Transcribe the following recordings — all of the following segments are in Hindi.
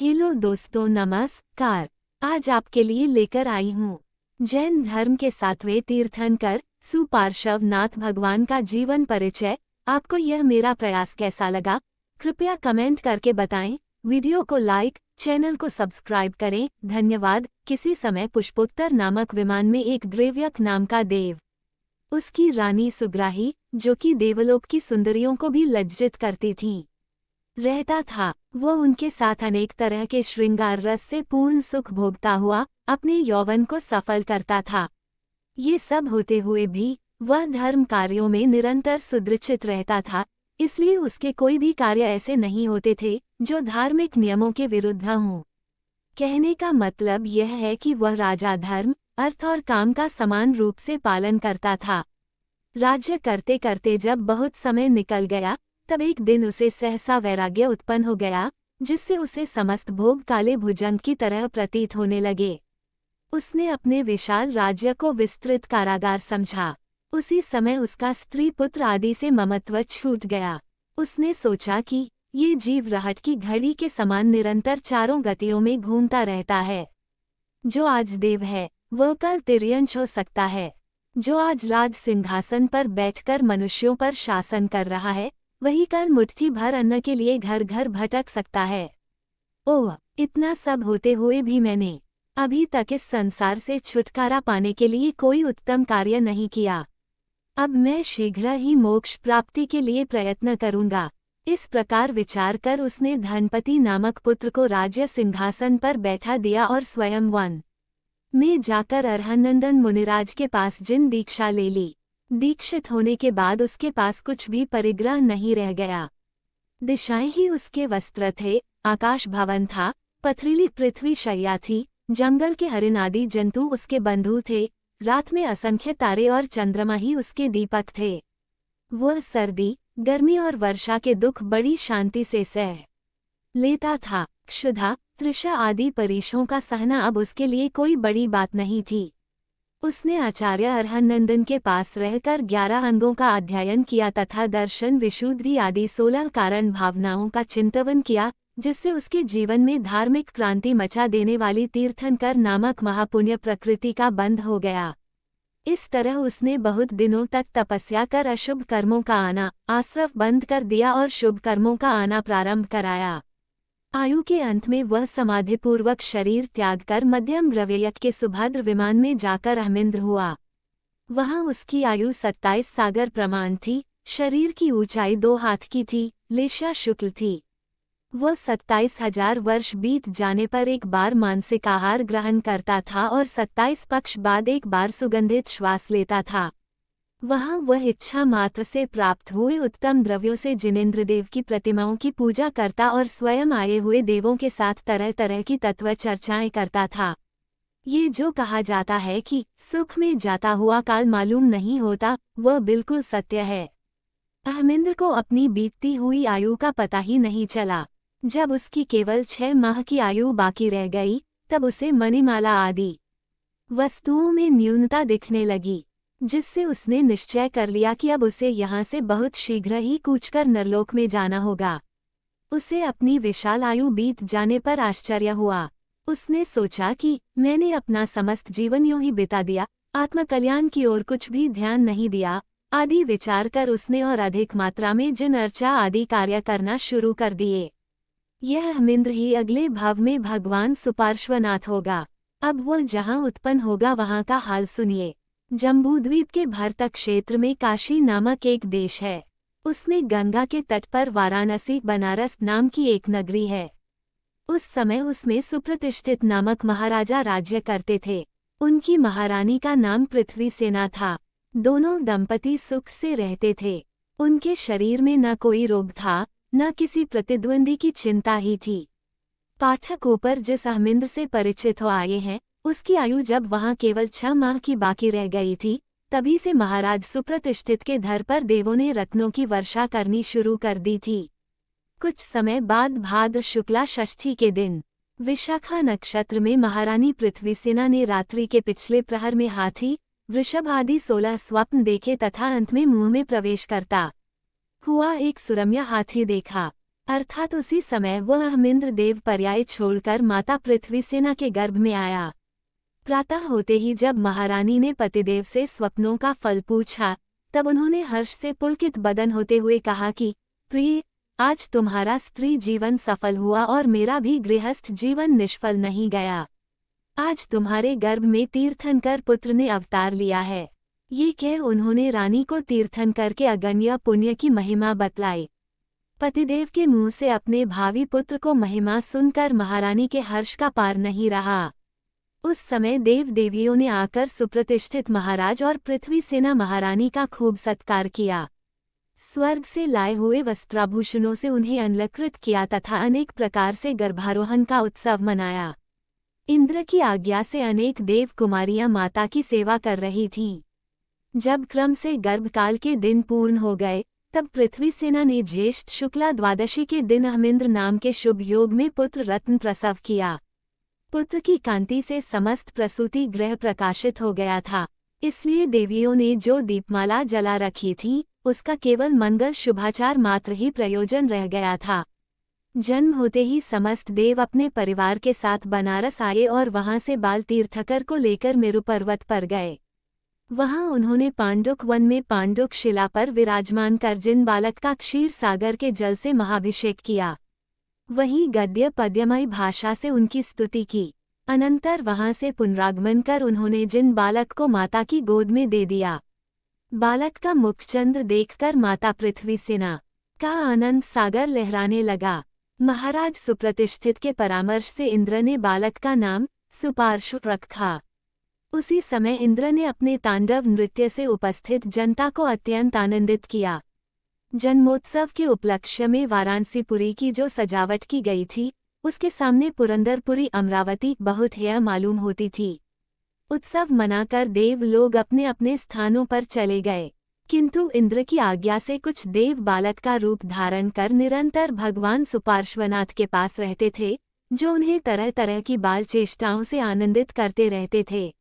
हेलो दोस्तों, नमस्कार। आज आपके लिए लेकर आई हूँ जैन धर्म के 7वें तीर्थंकर सुपार्श्वनाथ भगवान का जीवन परिचय। आपको यह मेरा प्रयास कैसा लगा, कृपया कमेंट करके बताएं। वीडियो को लाइक, चैनल को सब्सक्राइब करें। धन्यवाद। किसी समय पुष्पोत्तर नामक विमान में एक द्रव्यक नाम का देव, उसकी रानी सुग्राही, जो कि देवलोक की सुंदरियों को भी लज्जित करती थीं, रहता था। वो उनके साथ अनेक तरह के श्रृंगार रस से पूर्ण सुख भोगता हुआ अपने यौवन को सफल करता था। ये सब होते हुए भी वह धर्म कार्यों में निरंतर सुदृढ़ रहता था, इसलिए उसके कोई भी कार्य ऐसे नहीं होते थे जो धार्मिक नियमों के विरुद्ध हों। कहने का मतलब यह है कि वह राजा धर्म, अर्थ और काम का समान रूप से पालन करता था। राज्य करते करते जब बहुत समय निकल गया, तब एक दिन उसे सहसा वैराग्य उत्पन्न हो गया, जिससे उसे समस्त भोग काले भुजंग की तरह प्रतीत होने लगे। उसने अपने विशाल राज्य को विस्तृत कारागार समझा। उसी समय उसका स्त्री पुत्र आदि से ममत्व छूट गया। उसने सोचा कि ये जीव रहट की घड़ी के समान निरंतर चारों गतियों में घूमता रहता है। जो आज देव है वह कल तिर्यंश हो सकता है। जो आज राज सिंहासन पर बैठकर मनुष्यों पर शासन कर रहा है, वही कल मुट्ठी भर अन्न के लिए घर घर भटक सकता है। ओह, इतना सब होते हुए भी मैंने अभी तक इस संसार से छुटकारा पाने के लिए कोई उत्तम कार्य नहीं किया। अब मैं शीघ्र ही मोक्ष प्राप्ति के लिए प्रयत्न करूंगा। इस प्रकार विचार कर उसने धनपति नामक पुत्र को राज्य सिंहासन पर बैठा दिया और स्वयं वन में जाकर अर्हनंदन मुनिराज के पास जिन दीक्षा ले ली। दीक्षित होने के बाद उसके पास कुछ भी परिग्रह नहीं रह गया। दिशाएं ही उसके वस्त्र थे, आकाश भवन था, पथरीली पृथ्वी शैया थी, जंगल के हरिण आदि जंतु उसके बंधु थे, रात में असंख्य तारे और चंद्रमा ही उसके दीपक थे। वह सर्दी, गर्मी और वर्षा के दुख बड़ी शांति से सह लेता था। क्षुधा, तृषा आदि परीक्षों का सहना अब उसके लिए कोई बड़ी बात नहीं थी। उसने आचार्य अर्हनंदन के पास रहकर 11 अंगों का अध्ययन किया तथा दर्शन, विशुद्धि आदि 16 कारण भावनाओं का चिंतन किया, जिससे उसके जीवन में धार्मिक क्रांति मचा देने वाली तीर्थंकर नामक महापुण्य प्रकृति का बंध हो गया। इस तरह उसने बहुत दिनों तक तपस्या कर अशुभ कर्मों का आना आश्रव बंद कर दिया और शुभ कर्मों का आना प्रारंभ कराया। आयु के अंत में वह समाधिपूर्वक शरीर त्याग कर मध्यम द्रव्यक के सुभद्र विमान में जाकर अहमिंद्र हुआ। वहां उसकी आयु 27 सागर प्रमाण थी। शरीर की ऊंचाई 2 हाथ की थी। लेशा शुक्ल थी। वह 27,000 वर्ष बीत जाने पर एक बार मानसिक आहार ग्रहण करता था और 27 पक्ष बाद एक बार सुगंधित श्वास लेता था। वहां वह इच्छा मात्र से प्राप्त हुए उत्तम द्रव्यों से जिनेंद्रदेव की प्रतिमाओं की पूजा करता और स्वयं आए हुए देवों के साथ तरह तरह की तत्व चर्चाएं करता था। ये जो कहा जाता है कि सुख में जाता हुआ काल मालूम नहीं होता, वह बिल्कुल सत्य है। अहमिंद्र को अपनी बीतती हुई आयु का पता ही नहीं चला। जब उसकी केवल 6 माह की आयु बाकी रह गई, तब उसे मणिमाला आदि वस्तुओं में न्यूनता दिखने लगी, जिससे उसने निश्चय कर लिया कि अब उसे यहाँ से बहुत शीघ्र ही कूचकर नरलोक में जाना होगा। उसे अपनी विशाल आयु बीत जाने पर आश्चर्य हुआ। उसने सोचा कि मैंने अपना समस्त जीवन यूं ही बिता दिया, आत्मकल्याण की ओर कुछ भी ध्यान नहीं दिया आदि विचार कर उसने और अधिक मात्रा में जिन अर्चा आदि कार्य करना शुरू कर दिए। यह अहमिंद्र ही अगले भाव में भगवान सुपार्श्वनाथ होगा। अब वह जहाँ उत्पन्न होगा वहाँ का हाल सुनिए। जम्बूद्वीप के भरतक क्षेत्र में काशी नामक एक देश है। उसमें गंगा के तट पर वाराणसी बनारस नाम की एक नगरी है। उस समय उसमें सुप्रतिष्ठित नामक महाराजा राज्य करते थे। उनकी महारानी का नाम पृथ्वीसेना था। दोनों दंपति सुख से रहते थे। उनके शरीर में न कोई रोग था, न किसी प्रतिद्वंदी की चिंता ही थी। पाठक ऊपर जिस अहमिंद्र से परिचित हो आए हैं, उसकी आयु जब वहां केवल 6 माह की बाकी रह गई थी, तभी से महाराज सुप्रतिष्ठित के धर पर देवों ने रत्नों की वर्षा करनी शुरू कर दी थी। कुछ समय बाद भाद्र शुक्ला षष्ठी के दिन विशाखा नक्षत्र में महारानी पृथ्वीसेना ने रात्रि के पिछले प्रहर में हाथी, वृषभ आदि 16 स्वप्न देखे तथा अंत में मुंह में प्रवेश करता हुआ एक सुरम्य हाथी देखा। अर्थात उसी समय वह अहमिंद्र देव पर्याय छोड़कर माता पृथ्वी सेना के गर्भ में आया। प्रातः होते ही जब महारानी ने पतिदेव से स्वप्नों का फल पूछा, तब उन्होंने हर्ष से पुलकित बदन होते हुए कहा कि प्रिय, आज तुम्हारा स्त्री जीवन सफल हुआ और मेरा भी गृहस्थ जीवन निष्फल नहीं गया। आज तुम्हारे गर्भ में तीर्थंकर पुत्र ने अवतार लिया है। ये कह उन्होंने रानी को तीर्थंकर के अगण्य पुण्य की महिमा बतलाई। पतिदेव के मुंह से अपने भावी पुत्र को महिमा सुनकर महारानी के हर्ष का पार नहीं रहा। उस समय देव देवियों ने आकर सुप्रतिष्ठित महाराज और पृथ्वी सेना महारानी का खूब सत्कार किया। स्वर्ग से लाए हुए वस्त्राभूषणों से उन्हें अलंकृत किया तथा अनेक प्रकार से गर्भारोहण का उत्सव मनाया। इंद्र की आज्ञा से अनेक देव कुमारियां माता की सेवा कर रही थीं। जब क्रम से गर्भकाल के दिन पूर्ण हो गए, तब पृथ्वी सेना ने ज्येष्ठ शुक्ला द्वादशी के दिन अहमिंद्र नाम के शुभ योग में पुत्र रत्न प्रसव किया। पुत्र की कांति से समस्त प्रसूति गृह प्रकाशित हो गया था, इसलिए देवियों ने जो दीपमाला जला रखी थी, उसका केवल मंगल शुभाचार मात्र ही प्रयोजन रह गया था। जन्म होते ही समस्त देव अपने परिवार के साथ बनारस आए और वहां से बाल तीर्थकर को लेकर मेरु पर्वत पर गए। वहां उन्होंने पांडुक वन में पांडुक शिला पर विराजमान कर जिन बालक का क्षीर सागर के जल से महाभिषेक किया। वहीं गद्य पद्यमयी भाषा से उनकी स्तुति की। अनंतर वहां से पुनरागमन कर उन्होंने जिन बालक को माता की गोद में दे दिया। बालक का मुखचंद्र देखकर माता पृथ्वी सेना का आनंद सागर लहराने लगा। महाराज सुप्रतिष्ठित के परामर्श से इंद्र ने बालक का नाम सुपार्श्व रखा। उसी समय इंद्र ने अपने तांडव नृत्य से उपस्थित जनता को अत्यंत आनंदित किया। जन्मोत्सव के उपलक्ष्य में वाराणसीपुरी की जो सजावट की गई थी, उसके सामने पुरंदरपुरी अमरावती बहुत हेय मालूम होती थी। उत्सव मनाकर देव लोग अपने अपने स्थानों पर चले गए, किंतु इंद्र की आज्ञा से कुछ देव बालक का रूप धारण कर निरंतर भगवान सुपार्श्वनाथ के पास रहते थे, जो उन्हें तरह तरह की बाल चेष्टाओं से आनंदित करते रहते थे।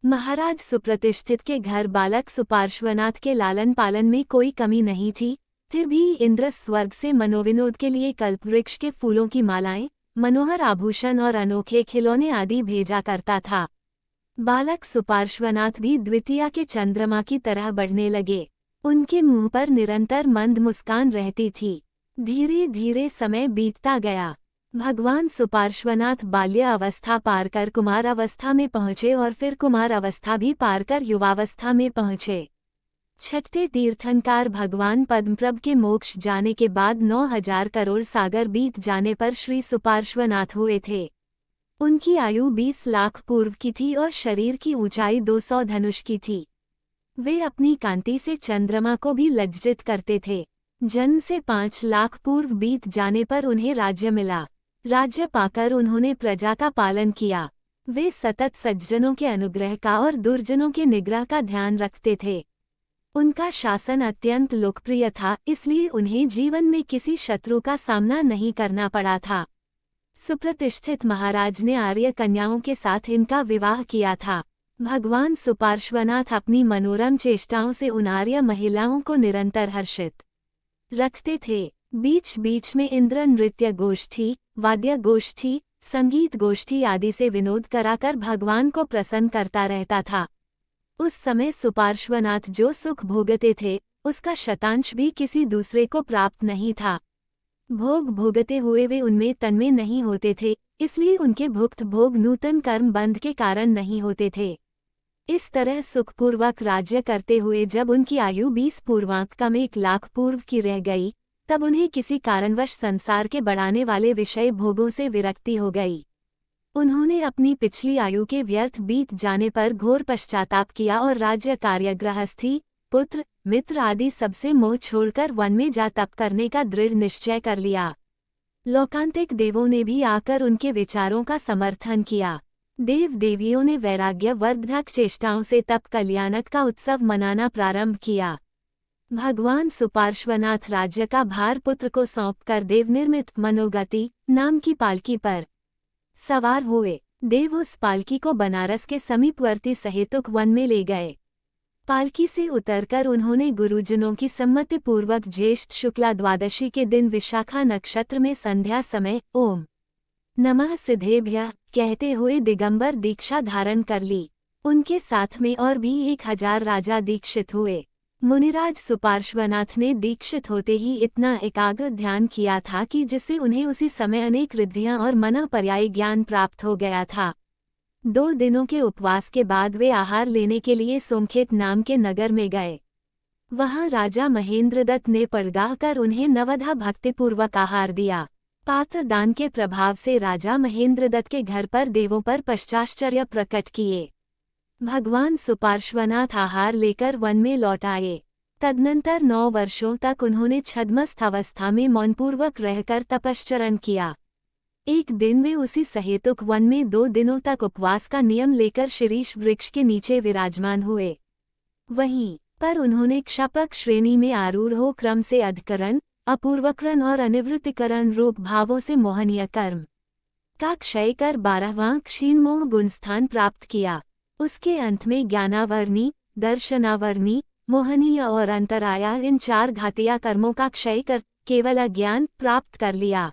महाराज सुप्रतिष्ठित के घर बालक सुपार्श्वनाथ के लालन पालन में कोई कमी नहीं थी, फिर भी इंद्र स्वर्ग से मनोविनोद के लिए कल्पवृक्ष के फूलों की मालाएं, मनोहर आभूषण और अनोखे खिलौने आदि भेजा करता था। बालक सुपार्श्वनाथ भी द्वितीया के चंद्रमा की तरह बढ़ने लगे। उनके मुंह पर निरंतर मंद मुस्कान रहती थी। धीरे धीरे समय बीतता गया। भगवान सुपार्श्वनाथ बाल्य अवस्था पार कर कुमार अवस्था में पहुँचे और फिर कुमार अवस्था भी पार कर युवावस्था में पहुँचे। छठे तीर्थंकार भगवान पद्मप्रभ के मोक्ष जाने के बाद 9000 करोड़ सागर बीत जाने पर श्री सुपार्श्वनाथ हुए थे। उनकी आयु 20 लाख पूर्व की थी और शरीर की ऊंचाई 200 धनुष की थी। वे अपनी कांति से चंद्रमा को भी लज्जित करते थे। जन्म से 5 लाख पूर्व बीत जाने पर उन्हें राज्य मिला। राज्य पाकर उन्होंने प्रजा का पालन किया। वे सतत सज्जनों के अनुग्रह का और दुर्जनों के निग्रह का ध्यान रखते थे। उनका शासन अत्यंत लोकप्रिय था, इसलिए उन्हें जीवन में किसी शत्रु का सामना नहीं करना पड़ा था। सुप्रतिष्ठित महाराज ने आर्य कन्याओं के साथ इनका विवाह किया था। भगवान सुपार्श्वनाथ अपनी मनोरम चेष्टाओं से उन आर्य महिलाओं को निरंतर हर्षित रखते थे। बीच बीच में इंद्र नृत्य गोष्ठी, वाद्य गोष्ठी, संगीत गोष्ठी आदि से विनोद कराकर भगवान को प्रसन्न करता रहता था। उस समय सुपार्श्वनाथ जो सुख भोगते थे, उसका शतांश भी किसी दूसरे को प्राप्त नहीं था। भोग भोगते हुए वे उनमें तन्मय नहीं होते थे, इसलिए उनके भुक्त भोग नूतन कर्म बंध के कारण नहीं होते थे। इस तरह सुखपूर्वक राज्य करते हुए जब उनकी आयु 20 पूर्वांक कम 1 लाख पूर्व की रह गई, तब उन्हें किसी कारणवश संसार के बढ़ाने वाले विषय भोगों से विरक्ति हो गई। उन्होंने अपनी पिछली आयु के व्यर्थ बीत जाने पर घोर पश्चाताप किया और राज्य कार्य, गृहस्थी, पुत्र, मित्र आदि सबसे मोह छोड़कर वन में जा तप करने का दृढ़ निश्चय कर लिया। लौकांतिक देवों ने भी आकर उनके विचारों का समर्थन किया। देव देवियों ने वैराग्य वर्धक चेष्टाओं से तप कल्याणक का उत्सव मनाना प्रारंभ किया। भगवान सुपार्श्वनाथ राज्य का भार पुत्र को सौंपकर देवनिर्मित मनोगति नाम की पालकी पर सवार हुए। देव उस पालकी को बनारस के समीपवर्ती सहेतुक वन में ले गए। पालकी से उतरकर उन्होंने गुरुजनों की सम्मति पूर्वक ज्येष्ठ शुक्ला द्वादशी के दिन विशाखा नक्षत्र में संध्या समय ओम नमः सिद्धेभ्यः कहते हुए दिगंबर दीक्षा धारण कर ली। उनके साथ में और भी 1000 राजा दीक्षित हुए। मुनिराज सुपार्श्वनाथ ने दीक्षित होते ही इतना एकाग्र ध्यान किया था कि जिससे उन्हें उसी समय अनेक रिद्धियां और मना पर्यायी ज्ञान प्राप्त हो गया था। 2 दिनों के उपवास के बाद वे आहार लेने के लिए सोमखेत नाम के नगर में गए। वहां राजा महेंद्रदत्त ने परगाह कर उन्हें नवधा भक्तिपूर्वक आहार दिया। पात्र दान के प्रभाव से राजा महेंद्रदत्त के घर पर देवों पर पश्चाश्चर्य प्रकट किए। भगवान सुपार्श्वनाथ आहार लेकर वन में लौट आए। तदनंतर 9 वर्षों तक उन्होंने छद्मस्थ अवस्था में मौनपूर्वक रहकर तपश्चरण किया। एक दिन वे उसी सहेतुक वन में 2 दिनों तक उपवास का नियम लेकर शीरीष वृक्ष के नीचे विराजमान हुए। वहीं पर उन्होंने क्षपक श्रेणी में आरूढ़ हो क्रम से अधिकरण, अपूर्वकरण और अनिवृत्तिकरण रूप भावों से मोहनीय कर्म का क्षय कर 12वां क्षीणमोह गुणस्थान प्राप्त किया। उसके अंत में ज्ञानावर्णी, दर्शनावर्णी, मोहनीय और अंतराया इन 4 घातीय कर्मों का क्षय कर केवल अज्ञान प्राप्त कर लिया।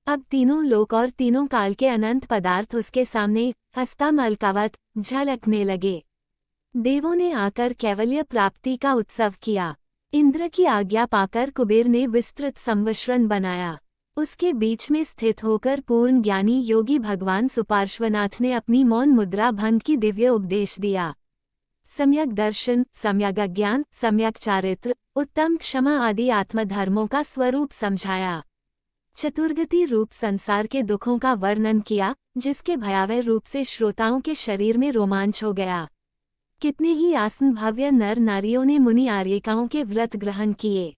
अब तीनों लोक और तीनों काल के अनंत पदार्थ उसके सामने हस्तामलकावत झलकने लगे। देवों ने आकर कैवल्य प्राप्ति का उत्सव किया। इंद्र की आज्ञा पाकर कुबेर ने विस्तृत संवत्सरण बनाया। उसके बीच में स्थित होकर पूर्ण ज्ञानी योगी भगवान सुपार्श्वनाथ ने अपनी मौन मुद्रा भंग की दिव्य उपदेश दिया। सम्यक दर्शन, सम्यक ज्ञान, सम्यक चारित्र, उत्तम क्षमा आदि आत्मधर्मों का स्वरूप समझाया। चतुर्गति रूप संसार के दुखों का वर्णन किया, जिसके भयावह रूप से श्रोताओं के शरीर में रोमांच हो गया। कितने ही आसन भव्य नर नारियों ने मुनि आर्यिकाओं के व्रत ग्रहण किए।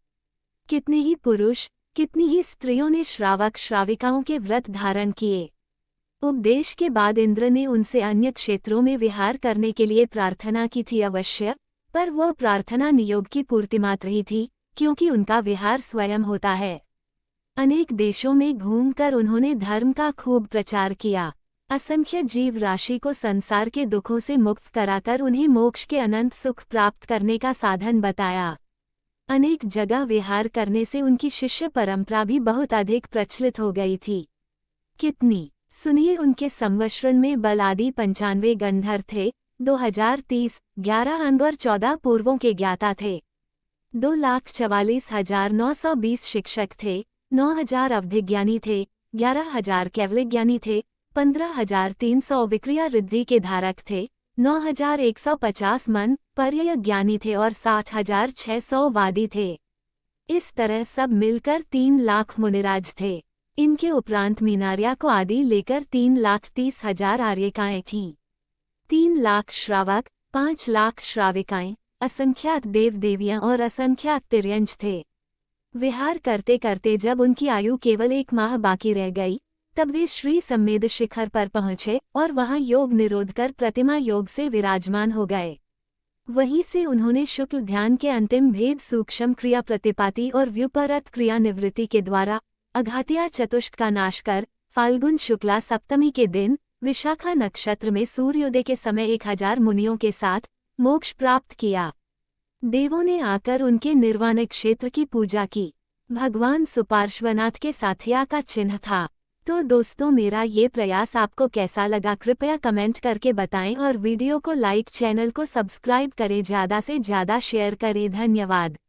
कितने ही पुरुष, कितनी ही स्त्रियों ने श्रावक श्राविकाओं के व्रत धारण किए। उपदेश के बाद इंद्र ने उनसे अन्य क्षेत्रों में विहार करने के लिए प्रार्थना की थी अवश्य, पर वह प्रार्थना नियोग की पूर्ति मात्र ही थी, क्योंकि उनका विहार स्वयं होता है। अनेक देशों में घूमकर उन्होंने धर्म का खूब प्रचार किया। असंख्य जीव राशि को संसार के दुखों से मुक्त कराकर उन्हें मोक्ष के अनंत सुख प्राप्त करने का साधन बताया। अनेक जगह विहार करने से उनकी शिष्य परंपरा भी बहुत अधिक प्रचलित हो गई थी। कितनी सुनिए, उनके संवत्सरण में बल आदि 95 गंधर्व थे, 2030, 11 अंग और 14 पूर्वों के ज्ञाता थे। 2,44,920 शिक्षक थे, 9,000 अवधिज्ञानी थे, 11,000 कैवल्यज्ञानी थे, 15,300 विक्रिया रिद्धि के धारक थे, 9,150 मन पर्यय ज्ञानी थे और 60,600 वादी थे। इस तरह सब मिलकर 3 लाख मुनिराज थे। इनके उपरांत मीनार्या को आदि लेकर 3,30,000 आर्यिकाएं थीं। 3 लाख श्रावक, 5 लाख श्राविकाएं, असंख्यात देव देवियां और असंख्यात तिर्यंज थे। विहार करते करते जब उनकी आयु केवल 1 माह बाकी रह गई, तब वे श्री सम्मेद शिखर पर पहुंचे और वहां योग निरोध कर प्रतिमा योग से विराजमान हो गए। वहीं से उन्होंने शुक्ल ध्यान के अंतिम भेद सूक्ष्म क्रिया प्रतिपाति और व्युपरत क्रिया निवृत्ति के द्वारा अघातिया चतुष्ट का नाश कर फाल्गुन शुक्ला सप्तमी के दिन विशाखा नक्षत्र में सूर्योदय के समय 1000 मुनियों के साथ मोक्ष प्राप्त किया। देवों ने आकर उनके निर्वाण क्षेत्र की पूजा की। भगवान सुपार्श्वनाथ के साथिया का चिन्ह था। तो दोस्तों, मेरा ये प्रयास आपको कैसा लगा कृपया कमेंट करके बताएं और वीडियो को लाइक, चैनल को सब्सक्राइब करें, ज़्यादा से ज़्यादा शेयर करें। धन्यवाद।